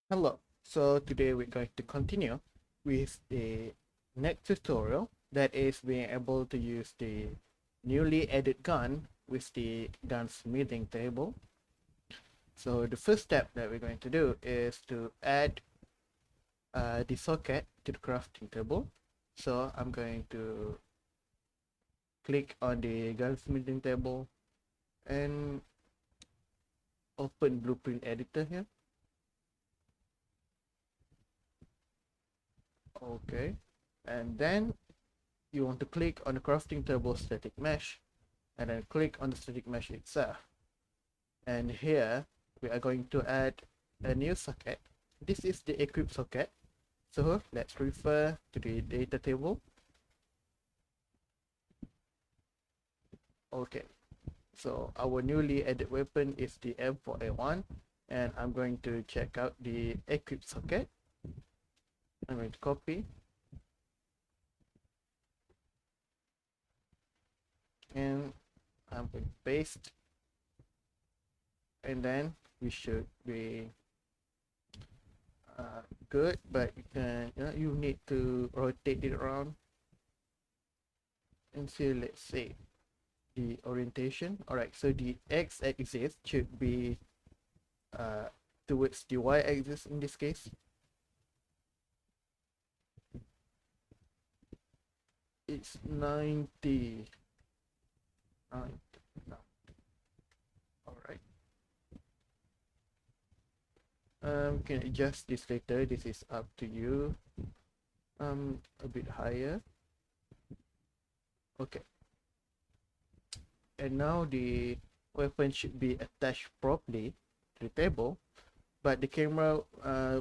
Hello, so today we're going to continue with the next tutorial, that is being able to use the newly added gun with the gunsmithing table. So the first step that we're going to do is to add the socket to the crafting table. So I'm going to click on the gunsmithing table and open blueprint editor here. Okay, and then you want to click on the crafting table static mesh and then click on the static mesh itself. And here we are going to add a new socket. This is the equip socket. So let's refer to the data table. Okay, so our newly added weapon is the M4A1, and I'm going to check out the equip socket. I'm going to copy and I'm going to paste, and then we should be good, but you need to rotate it around and see, let's say, the orientation. All right, so the x-axis should be towards the y-axis in this case. It's 90. No. All right. Can adjust this later. This is up to you. A bit higher. Okay. And now the weapon should be attached properly to the table, but the camera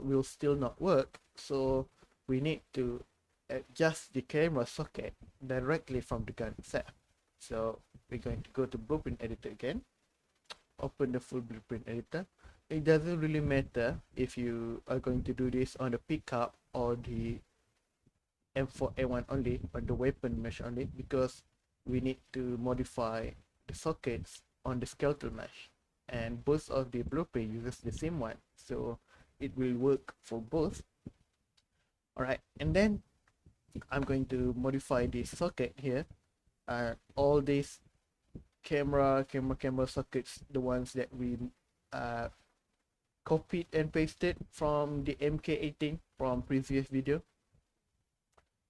will still not work. So we need to adjust the camera socket directly from the gun itself. So we're going to go to blueprint editor again, open the full blueprint editor. It doesn't really matter if you are going to do this on the pickup or the M4A1 only, or the weapon mesh only, because we need to modify the sockets on the skeletal mesh, and both of the blueprint uses the same one, so it will work for both. All right, and then I'm going to modify this socket here. All these camera sockets, the ones that we copied and pasted from the MK18 from previous video.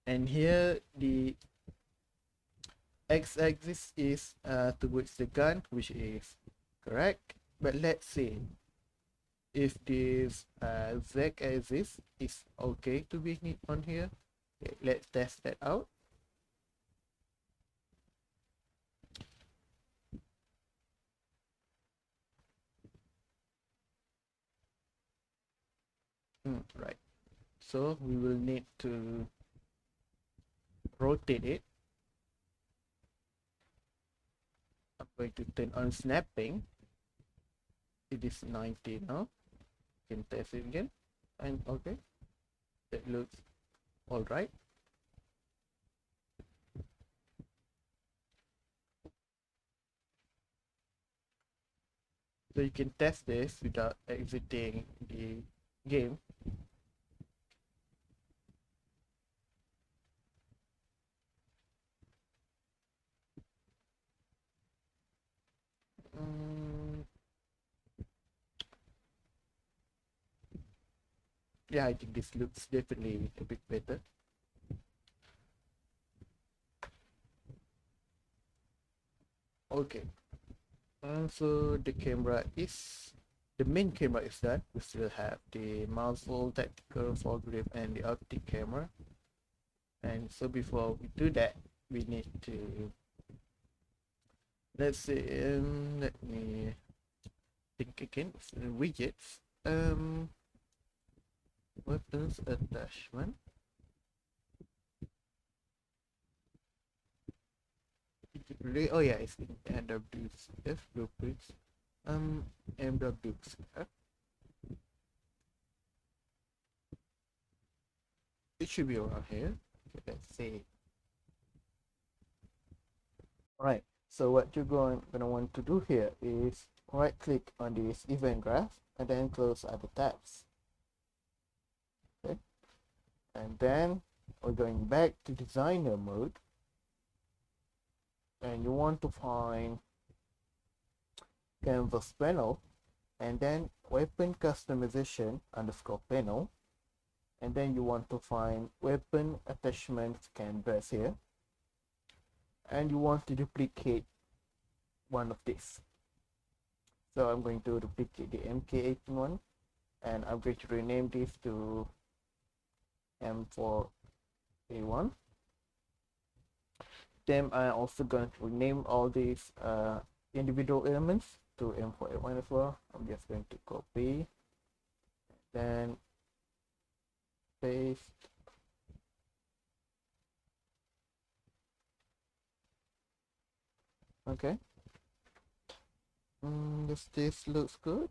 And here the x-axis is towards the gun, which is correct. But let's see if this z-axis is okay to be on here. Okay, let's test that out. Right, so we will need to rotate it. I'm going to turn on snapping. It is 90 now. You can test it again, and okay, that looks all right. So you can test this without exiting the game. Yeah, I think this looks definitely a bit better. Okay, so the main camera is done. We still have the muzzle, tactical, foregrip, and the optic camera. And so before we do that, we need to, let's see, let me think again. Widgets, weapons attachment. Oh yeah, it's in MWF blueprints. MWF. It should be around here. Okay, let's see. Alright, so what you're gonna want to do here is right click on this event graph and then close other tabs. And then we're going back to designer mode, and you want to find canvas panel, and then weapon customization underscore panel, and then you want to find weapon attachments canvas here, and you want to duplicate one of these. So I'm going to duplicate the MK18 one, and I'm going to rename this to M4A1. Then I'm also going to rename all these individual elements to M4A1 as well. I'm just going to copy, then paste, okay. This looks good.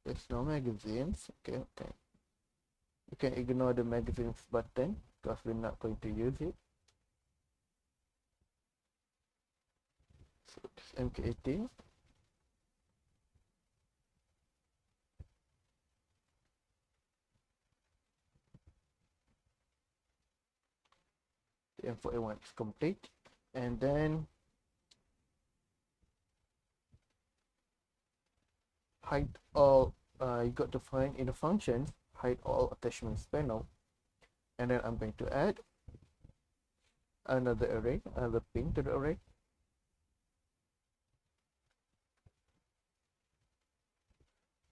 There's no magazines. Okay. You can ignore the magazines button because we're not going to use it. So it's MK18. The M4A1 is complete. And then hide all, you got to find in the functions, hide all attachments panel. And then I'm going to add another array, another pin to the array.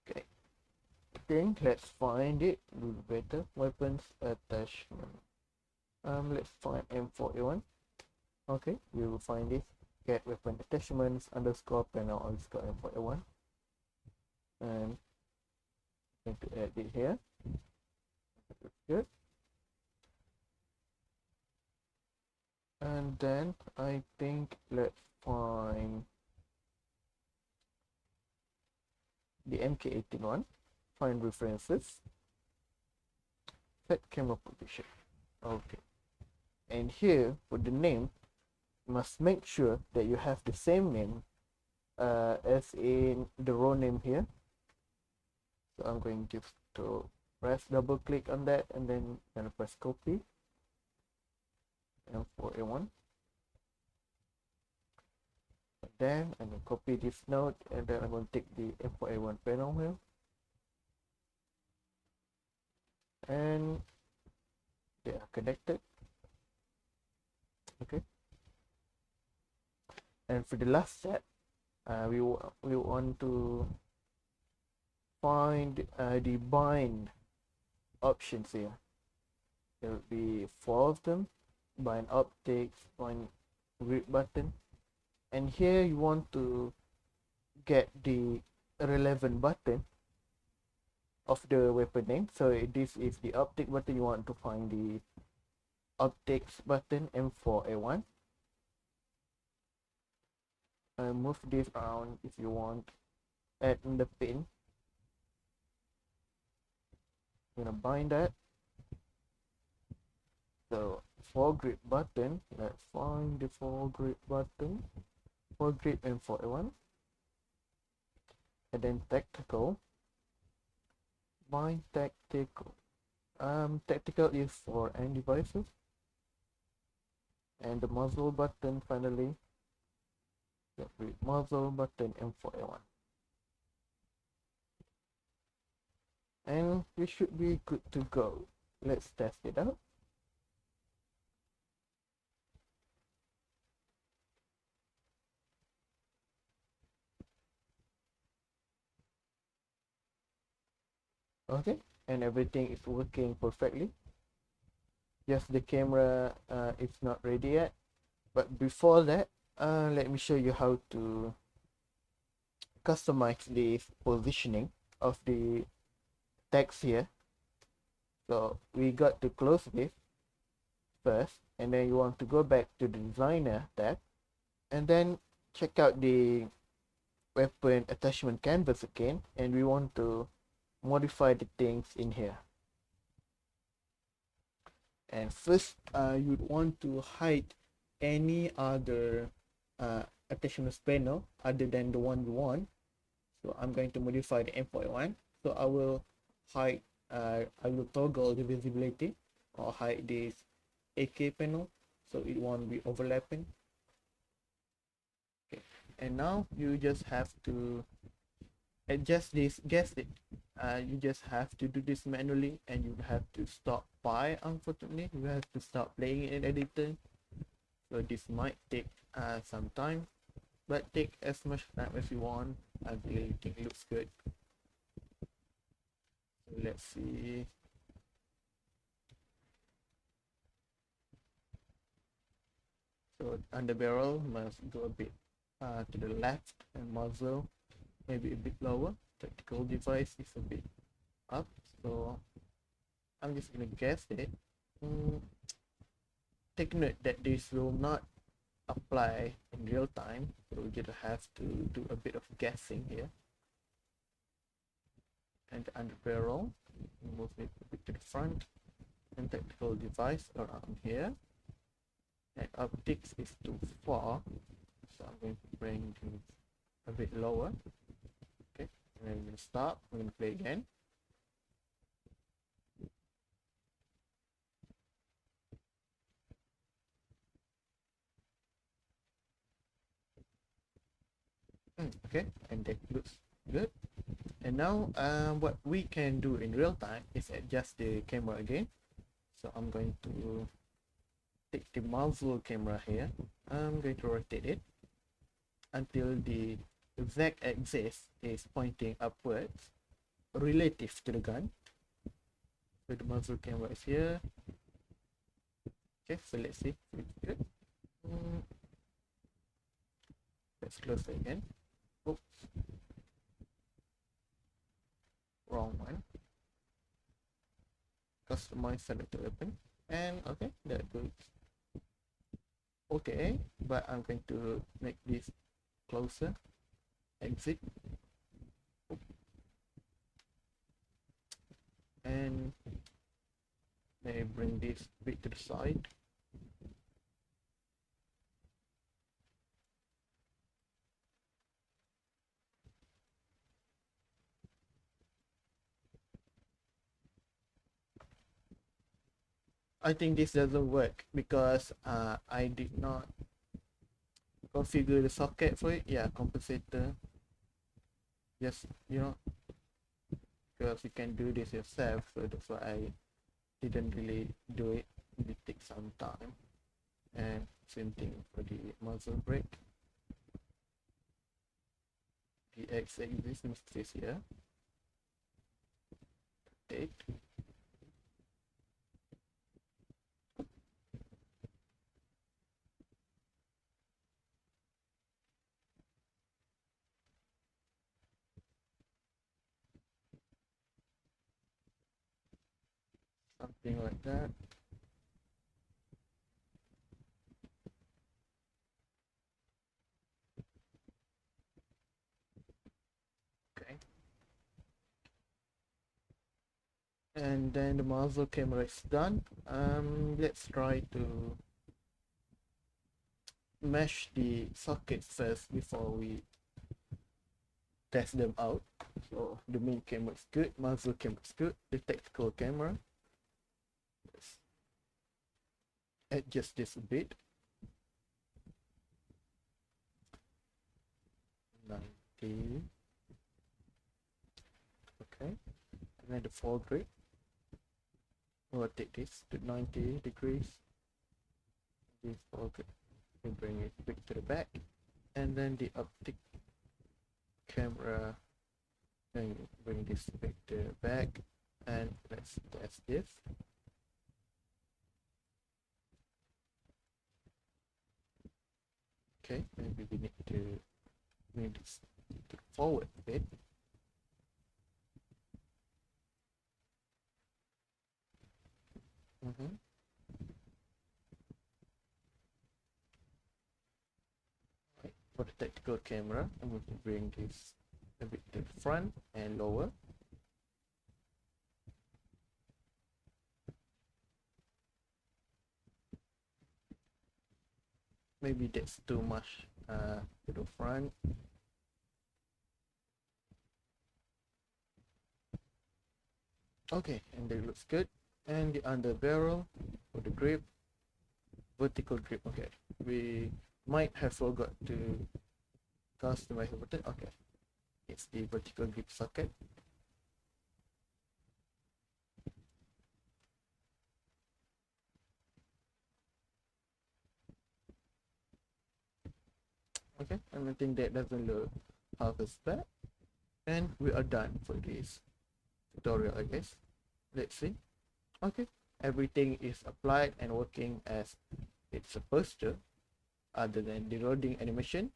Okay, then let's find it a little better. Weapons attachment. Let's find M4A1. Okay, we will find this. Get weapon attachments underscore panel underscore M4A1. And I'm going to add it here. Good. And then I think let's find the MK18 one. Find references. Set camera position. Okay. And here for the name, you must make sure that you have the same name as in the row name here. So I'm going just to press double click on that, and then gonna press copy M4A1. And then I'm going to copy this node, and then I'm going to take the M4A1 panel here, and they are connected. Okay. And for the last step, we want to find the bind options here. There will be 4 of them: bind optics, bind grip button, and here you want to get the relevant button of the weapon name. So this is the optic button. You want to find the optics button M4A1. Move this around if you want. Add in the pin. I'm gonna bind that. So foregrip button. Let's find the foregrip button. Foregrip M4A1. And then tactical. Bind tactical. Tactical is for end devices. And the muzzle button finally. Muzzle button M4A1. And we should be good to go. Let's test it out. Okay, and everything is working perfectly. Just the camera is not ready yet. But before that, let me show you how to customize the positioning of the text here. So we got to close this first, and then you want to go back to the designer tab, and then check out the weapon attachment canvas again, and we want to modify the things in here. And first, you'd want to hide any other attachments panel other than the one you want. So I'm going to modify the M4A1. So I will hide I will toggle the visibility or hide this AK panel so it won't be overlapping. Okay, and now you just have to adjust this gasket. You just have to do this manually, and you have to stop by. Unfortunately, you have to stop playing in editor, so this might take some time, but take as much time as you want until you think it looks good. So let's see. So under barrel must go a bit to the left, and muzzle maybe a bit lower. Tactical device is a bit up, so I'm just gonna guess it. Take note that this will not apply in real time, so we just have to do a bit of guessing here. And the under barrel, move it a bit to the front, and tactical device around here. And optics is too far, so I'm going to bring it a bit lower. Okay, and then we're gonna stop. We're gonna play again. Okay, and that looks good. And now what we can do in real time is adjust the camera again. So I'm going to take the muzzle camera here. I'm going to rotate it until the z-axis is pointing upwards relative to the gun. So the muzzle camera is here. Okay, so let's see. Good. Let's close it again. Oops. Wrong one. Customize selected weapon. And okay, that goes okay, but I'm going to make this closer. Exit. And maybe bring this bit to the side. I think this doesn't work because I did not configure the socket for it. Yeah, compensator. Just, you know, because you can do this yourself, so that's why I didn't really do it. It takes some time. And same thing for the muzzle brake. The x-axis must face here. Rotate. Something like that. Okay. And then the muzzle camera is done. Let's try to mesh the sockets first before we test them out. So the main camera is good, muzzle camera is good, the tactical camera. Let's adjust this a bit. 90. Okay. And then the foregrip. Rotate this to 90 degrees. The foregrip. We bring it back to the back. And then the optic camera. And bring this back to the back. And let's test this. Okay, maybe we need to bring this forward a bit. Right, for the tactical camera, I'm going to bring this a bit to the front and lower. Maybe that's too much to the front. Okay, and that looks good. And the under barrel for the grip, vertical grip. Okay, we might have forgot to customize the button. Okay, it's the vertical grip socket. Okay, and I think that doesn't look half as bad. And we are done for this tutorial, I guess. Let's see. Okay, everything is applied and working as it's supposed to, other than the loading animation,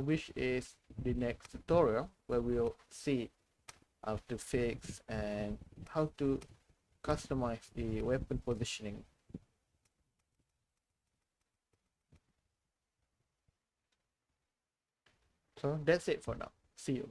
which is the next tutorial where we'll see how to fix and how to customize the weapon positioning. So that's it for now. See you.